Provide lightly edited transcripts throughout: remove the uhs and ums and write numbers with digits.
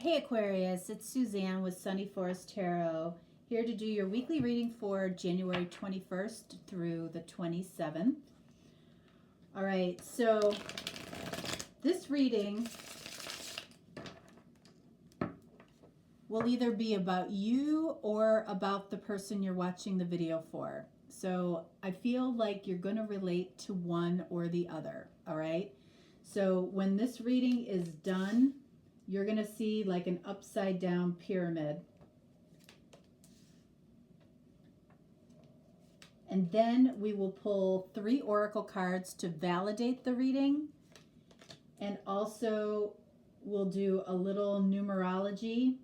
Hey Aquarius, it's Suzanne with Sunny Forest Tarot, here to do your weekly reading for January 21st through the 27th. All right, so this reading will either be about you or about the person you're watching the video for. So I feel like you're going to relate to one or the other, all right? So when this reading is done, you're going to see like an upside down pyramid. And then we will pull 3 oracle cards to validate the reading. And also we'll do a little numerology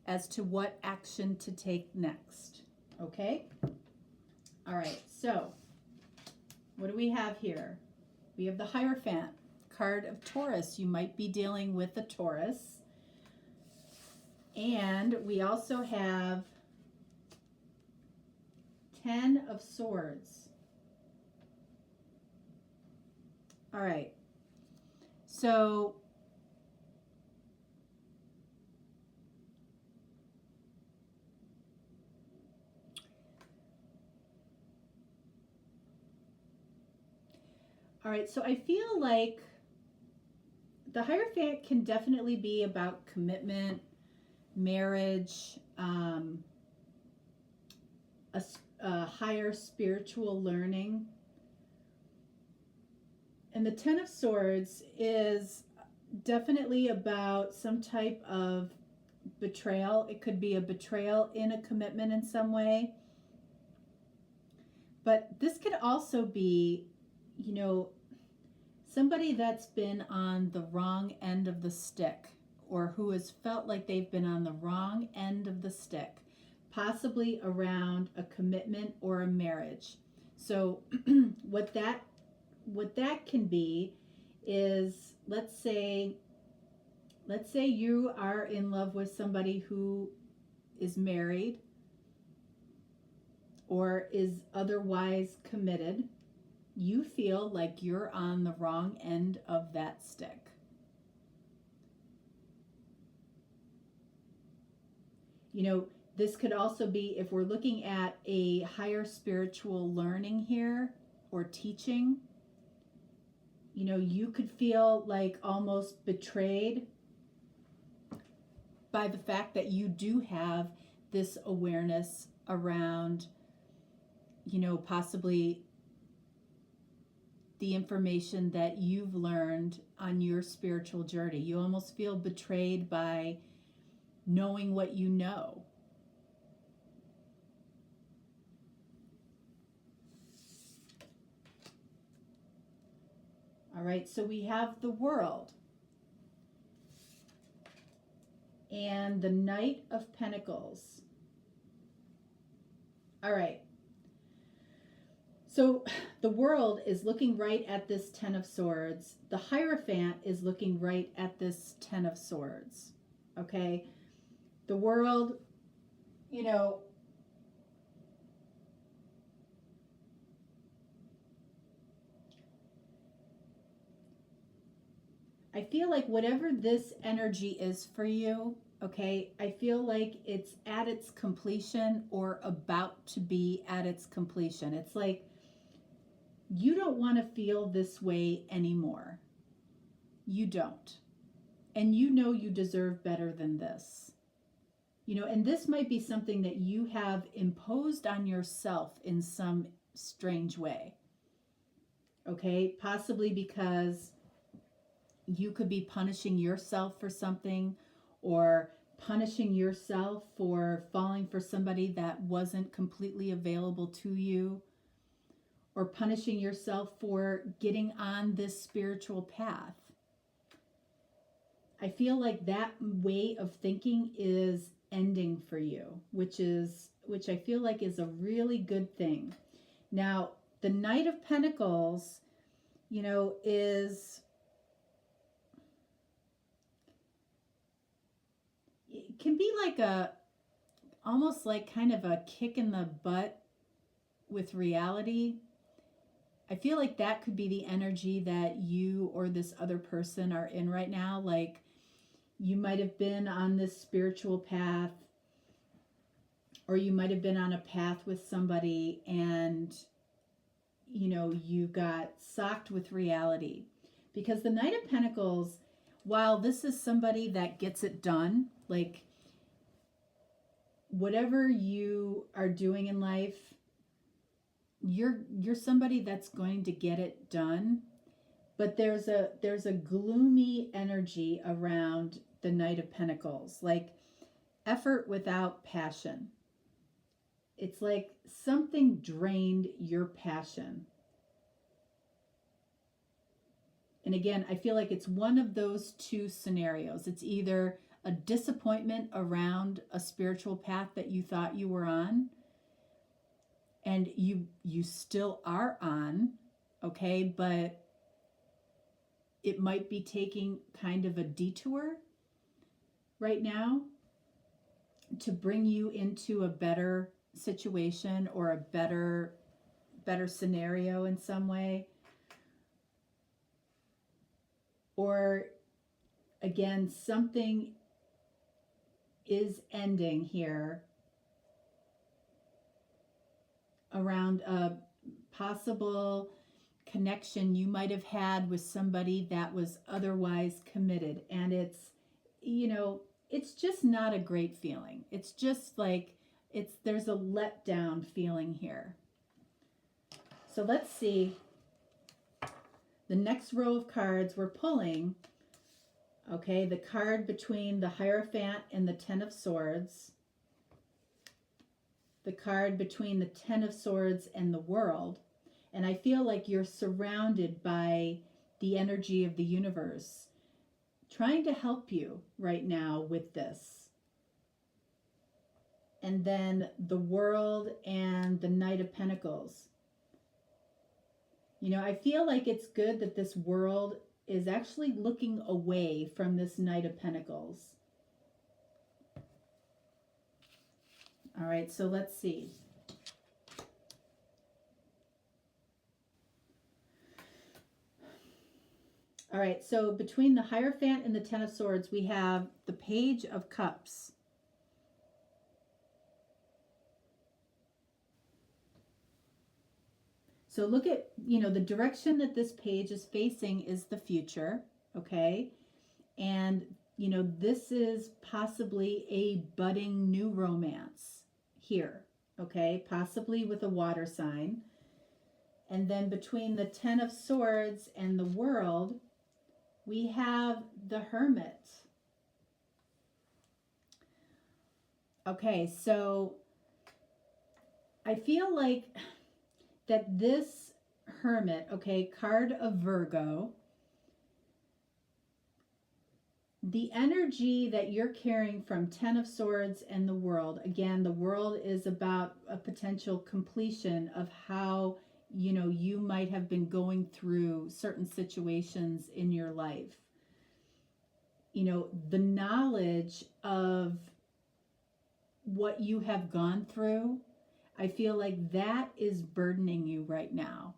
as to what action to take next. Okay? All right, so what do we have here? We have the Hierophant, card of Taurus. You might be dealing with a Taurus. And we also have 10 of Swords. All right. So I feel like the Hierophant can definitely be about commitment, marriage, a higher spiritual learning. And the 10 of Swords is definitely about some type of betrayal. It could be a betrayal in a commitment in some way. But this could also be, you know, somebody that's been on the wrong end of the stick, or who has felt like they've been on the wrong end of the stick, possibly around a commitment or a marriage. So what that can be is, let's say you are in love with somebody who is married or is otherwise committed. You feel like you're on the wrong end of that stick. You know, this could also be, if we're looking at a higher spiritual learning here or teaching, you know, you could feel like almost betrayed by the fact that you do have this awareness around, you know, possibly the information that you've learned on your spiritual journey. You almost feel betrayed by knowing what you know. All right, so we have the World and the Knight of Pentacles. All right. So the World is looking right at this 10 of Swords. The Hierophant is looking right at this 10 of Swords. Okay? The World, you know, I feel like whatever this energy is for you, okay, I feel like it's at its completion or about to be at its completion. It's like you don't want to feel this way anymore. You don't. And you know you deserve better than this. You know, and this might be something that you have imposed on yourself in some strange way. Okay? Possibly because you could be punishing yourself for something, or punishing yourself for falling for somebody that wasn't completely available to you, or punishing yourself for getting on this spiritual path. I feel like that way of thinking is ending for you, which I feel like is a really good thing. Now, the Knight of Pentacles, you know, it can be like almost like kind of a kick in the butt with reality. I feel like that could be the energy that you or this other person are in right now. Like, You might have been on this spiritual path, or you might have been on a path with somebody and, you know, you got socked with reality. Because the Knight of Pentacles, while this is somebody that gets it done, like whatever you are doing in life, you're somebody that's going to get it done. But there's a gloomy energy around the Knight of Pentacles, like effort without passion. It's like something drained your passion. And again, I feel like it's one of those two scenarios. It's either a disappointment around a spiritual path that you thought you were on, and you still are on, okay, but it might be taking kind of a detour right now to bring you into a better situation or a better scenario in some way. Or again, something is ending here around a possible connection you might have had with somebody that was otherwise committed. And it's, you know, it's just not a great feeling. It's just like, there's a letdown feeling here. So let's see the next row of cards we're pulling. Okay, the card between the Hierophant and the Ten of Swords. The card between the Ten of Swords and the World. And I feel like you're surrounded by the energy of the universe trying to help you right now with this. And then the World and the Knight of Pentacles. You know, I feel like it's good that this World is actually looking away from this Knight of Pentacles. All right, so let's see. All right, so between the Hierophant and the Ten of Swords, we have the Page of Cups. So look at, you know, the direction that this page is facing is the future, okay? And, you know, this is possibly a budding new romance here, okay? Possibly with a water sign. And then between the Ten of Swords and the World, we have the Hermit. Okay, so I feel like that this Hermit, okay, card of Virgo, the energy that you're carrying from Ten of Swords and the World, again, the World is about a potential completion of how, you know, you might have been going through certain situations in your life. You know, the knowledge of what you have gone through, I feel like that is burdening you right now.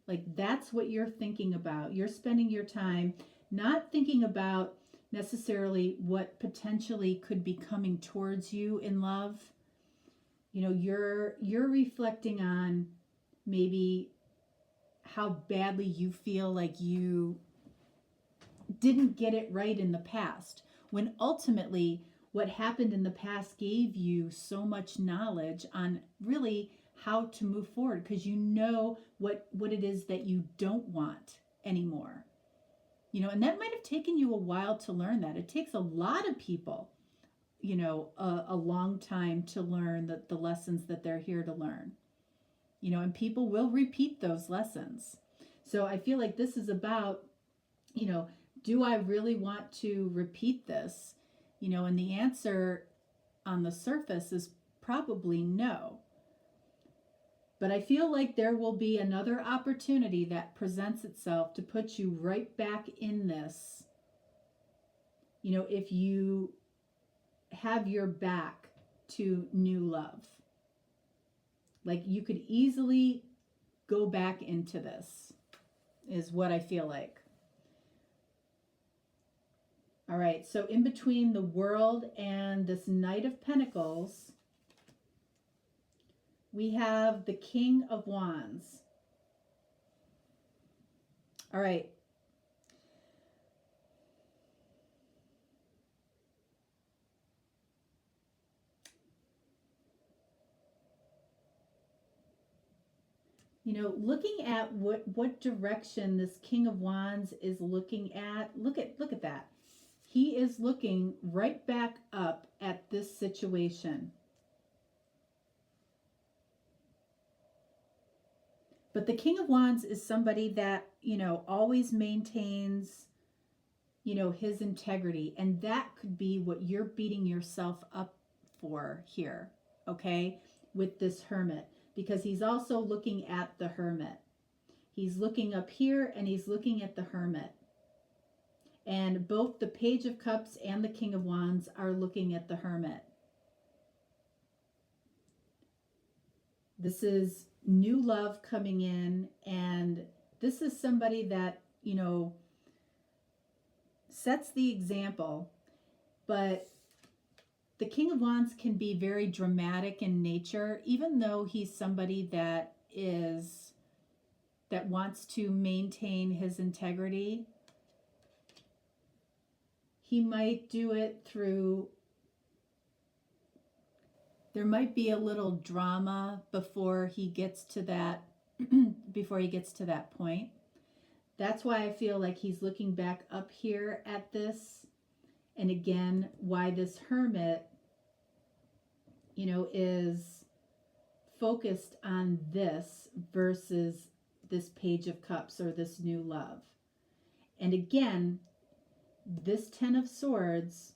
Like that's what you're thinking about. You're spending your time not thinking about necessarily what potentially could be coming towards you in love. You know, you're reflecting on maybe how badly you feel like you didn't get it right in the past, when ultimately what happened in the past gave you so much knowledge on really how to move forward, because you know what it is that you don't want anymore. You know, and that might have taken you a while to learn that. It takes a lot of people, you know, a long time to learn the lessons that they're here to learn. You know, and people will repeat those lessons. So I feel like this is about, you know, do I really want to repeat this? You know, and the answer on the surface is probably no. But I feel like there will be another opportunity that presents itself to put you right back in this. You know, if you have your back to new love. Like you could easily go back into this, is what I feel like. All right, so in between the World and this Knight of Pentacles, we have the King of Wands. All right. You know, looking at what direction this King of Wands is looking at, look at that. He is looking right back up at this situation. But the King of Wands is somebody that, you know, always maintains, you know, his integrity. And that could be what you're beating yourself up for here, okay, with this Hermit. Because he's also looking at the Hermit. He's looking up here and he's looking at the Hermit. And both the Page of Cups and the King of Wands are looking at the Hermit. This is new love coming in, and this is somebody that, you know, sets the example. But the King of Wands can be very dramatic in nature, even though he's somebody that wants to maintain his integrity. He might do it through, there might be a little drama before he gets to that point. That's why I feel like he's looking back up here at this. And again, why this Hermit, you know, is focused on this versus this Page of Cups or this new love. And again, this Ten of Swords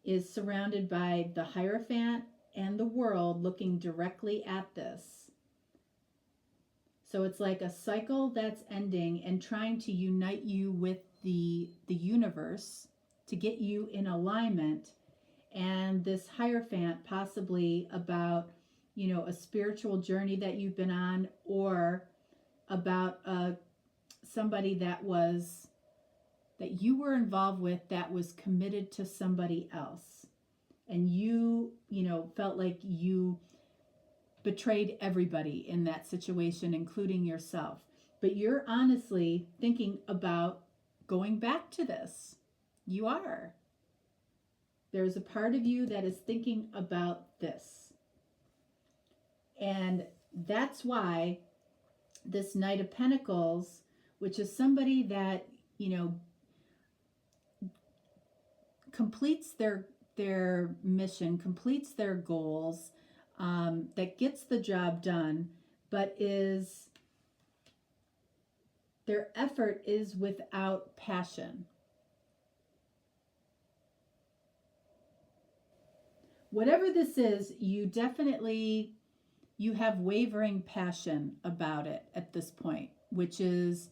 is surrounded by the Hierophant and the World looking directly at this. So it's like a cycle that's ending and trying to unite you with the universe to get you in alignment. And this Hierophant possibly about, you know, a spiritual journey that you've been on, or about somebody that you were involved with that was committed to somebody else. And you know, felt like you betrayed everybody in that situation, including yourself. But you're honestly thinking about going back to this. You are. There's a part of you that is thinking about this. And that's why this Knight of Pentacles, which is somebody that, you know, completes their mission, completes their goals, that gets the job done, but their effort is without passion. Whatever this is, you have wavering passion about it at this point, which is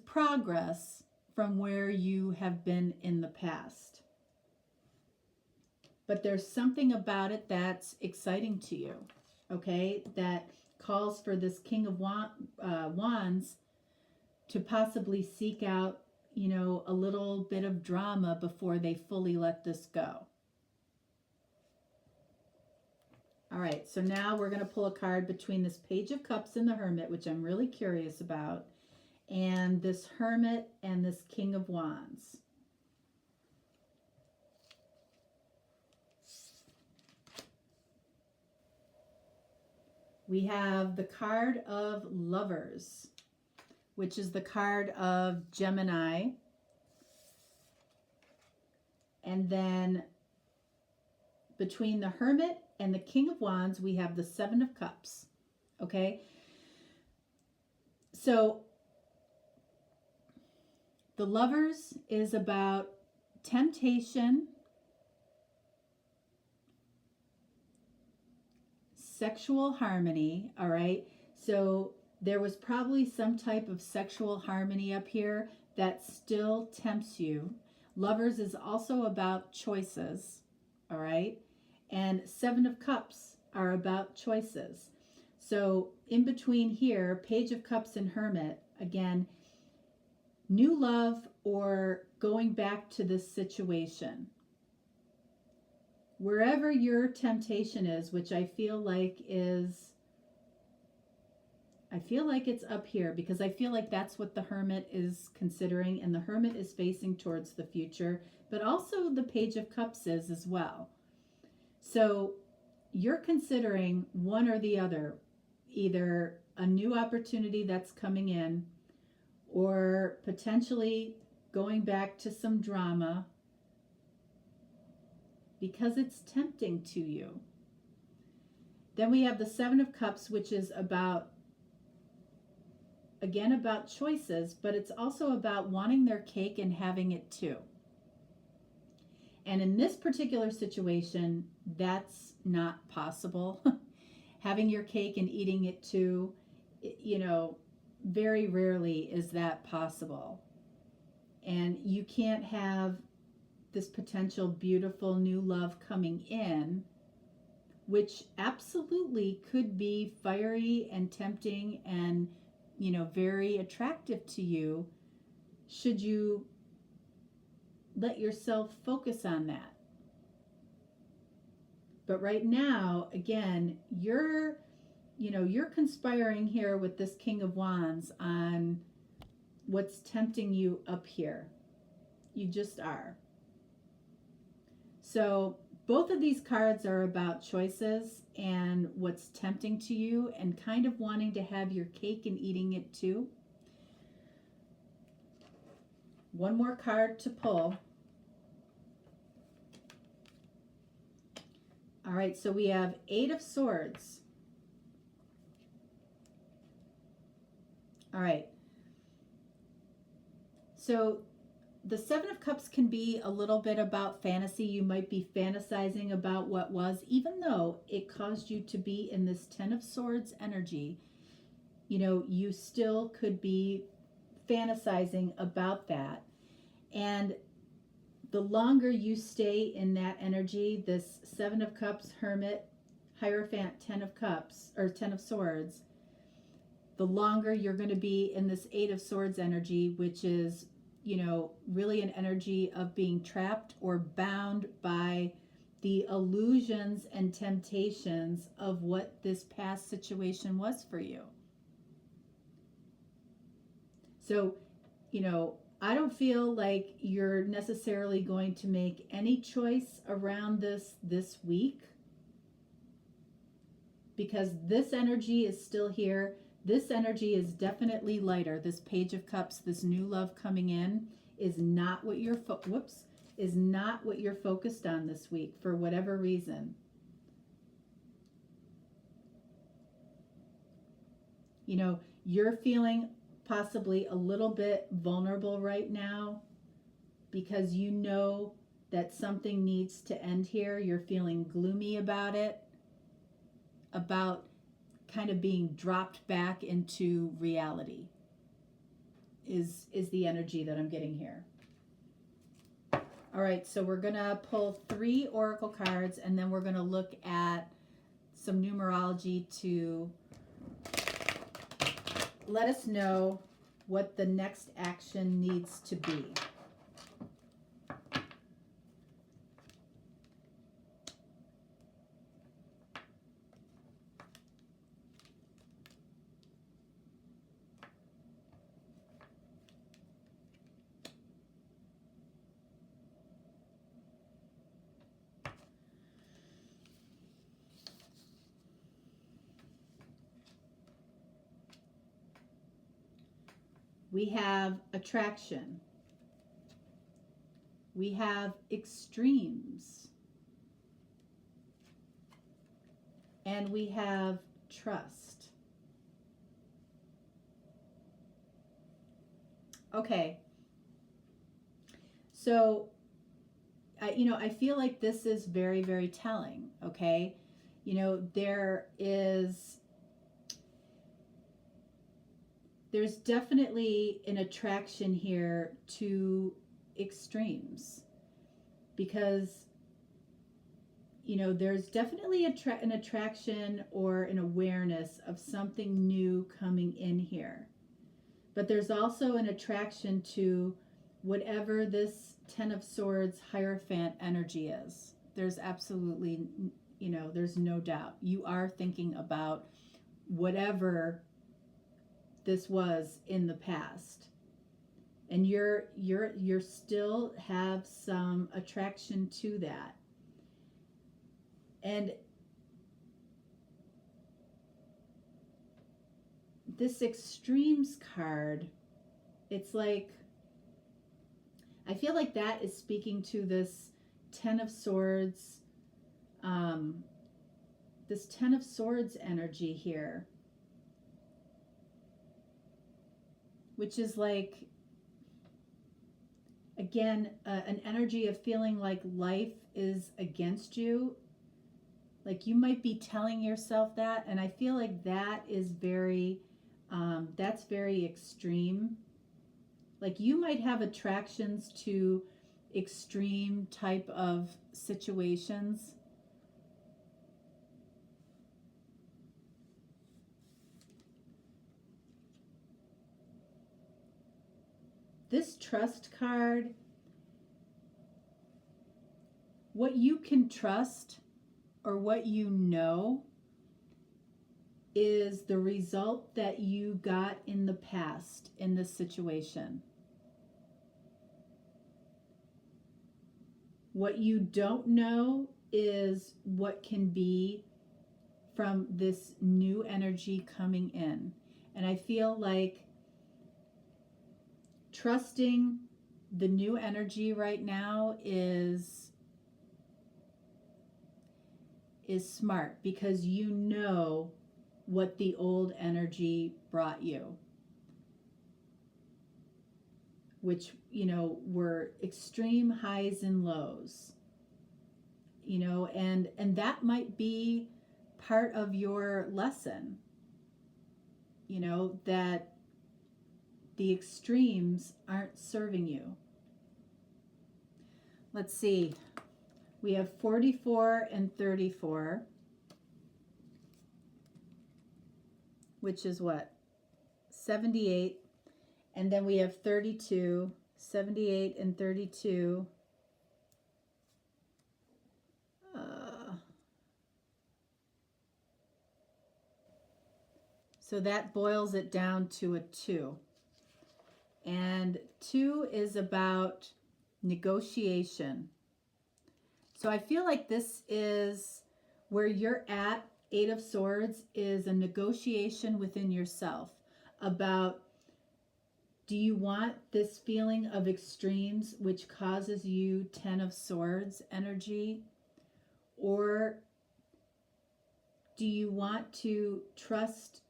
progress from where you have been in the past. But there's something about it that's exciting to you, okay? That calls for this King of Wands to possibly seek out, you know, a little bit of drama before they fully let this go. All right, so now we're going to pull a card between this Page of Cups and the Hermit, which I'm really curious about, and this Hermit and this King of Wands. We have the card of Lovers, which is the card of Gemini. And then between the Hermit and the King of Wands, we have the Seven of Cups. Okay? So the Lovers is about temptation, sexual harmony, all right? So there was probably some type of sexual harmony up here that still tempts you. Lovers is also about choices, all right? And Seven of Cups are about choices. So in between here, Page of Cups and Hermit, again, new love or going back to this situation. Wherever your temptation is, which I feel like it's up here, because I feel like that's what the Hermit is considering, and the Hermit is facing towards the future, but also the Page of Cups is as well. So you're considering one or the other, either a new opportunity that's coming in, or potentially going back to some drama, because it's tempting to you. Then we have the Seven of Cups, which is about, again, about choices, but it's also about wanting their cake and having it too. And in this particular situation, that's not possible. Having your cake and eating it too, very rarely is that possible. And you can't have this potential beautiful new love coming in, which absolutely could be fiery and tempting and, very attractive to you, should you let yourself focus on that. But right now, again, you're conspiring here with this King of Wands on what's tempting you up here. You just are. So both of these cards are about choices and what's tempting to you and kind of wanting to have your cake and eating it too. One more card to pull. All right, so we have Eight of Swords. All right. So the Seven of Cups can be a little bit about fantasy. You might be fantasizing about what was, even though it caused you to be in this Ten of Swords energy. You still could be fantasizing about that. And the longer you stay in that energy, this Seven of Cups, Hermit, Hierophant, Ten of Cups, or Ten of Swords, the longer you're going to be in this Eight of Swords energy, which is really an energy of being trapped or bound by the illusions and temptations of what this past situation was for you. So, I don't feel like you're necessarily going to make any choice around this week, because this energy is still here. This energy is definitely lighter. This Page of Cups, this new love coming in, is not what you're focused on this week for whatever reason. You're feeling possibly a little bit vulnerable right now because you know that something needs to end here. You're feeling gloomy about it, about kind of being dropped back into reality is the energy that I'm getting here. All right, so we're gonna pull 3 oracle cards, and then we're gonna look at some numerology to let us know what the next action needs to be. We have attraction. We have extremes. And we have trust. Okay. So, I feel like this is very, very telling, okay? There's definitely an attraction here to extremes, because there's definitely an attraction or an awareness of something new coming in here, but there's also an attraction to whatever this Ten of Swords Hierophant energy is. There's absolutely, there's no doubt. You are thinking about whatever this was in the past. And you're still have some attraction to that. And this Extremes card, it's like, I feel like that is speaking to this Ten of Swords, this Ten of Swords energy here, which is like, again, an energy of feeling like life is against you. Like you might be telling yourself that, and I feel like that is very, that's very extreme. Like you might have attractions to extreme type of situations. This Trust card, what you can trust or what you know is the result that you got in the past in this situation. What you don't know is what can be from this new energy coming in. And I feel like trusting the new energy right now is smart, because you know what the old energy brought you, which, were extreme highs and lows, and that might be part of your lesson, that the extremes aren't serving you. Let's see. We have 44 and 34, which is what? 78. And then we have 32, 78 and 32. So that boils it down to a 2. And 2 is about negotiation. So I feel like this is where you're at. 8 of Swords is a negotiation within yourself about, do you want this feeling of extremes which causes you 10 of Swords energy? Or do you want to trust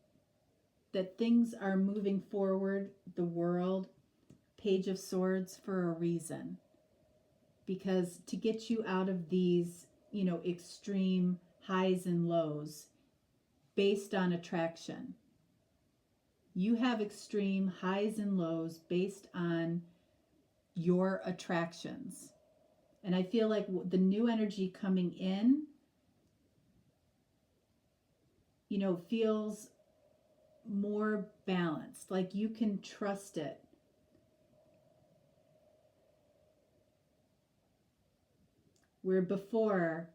that things are moving forward, the world, Page of Swords, for a reason? Because to get you out of these, extreme highs and lows based on attraction. You have extreme highs and lows based on your attractions. And I feel like the new energy coming in, feels more balanced. Like you can trust it. Where before,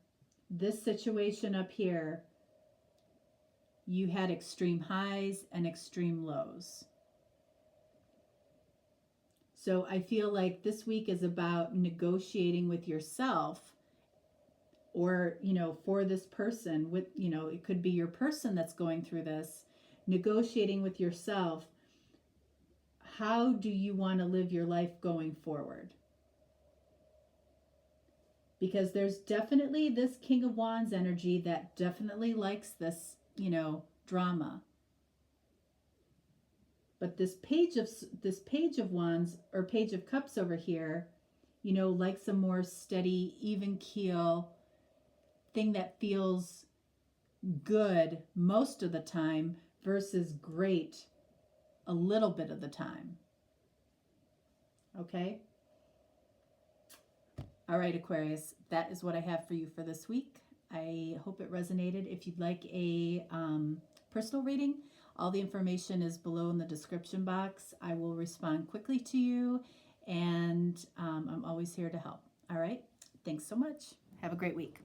this situation up here, you had extreme highs and extreme lows. So I feel like this week is about negotiating with yourself, or, for this person with, it could be your person that's going through this, negotiating with yourself. How do you want to live your life going forward? Because there's definitely this King of Wands energy that definitely likes this, drama. But this Page of Wands or Page of Cups over here, likes a more steady, even keel thing that feels good most of the time versus great a little bit of the time. Okay? All right, Aquarius, that is what I have for you for this week. I hope it resonated. If you'd like a personal reading, all the information is below in the description box. I will respond quickly to you. and I'm always here to help. All right. Thanks so much. Have a great week.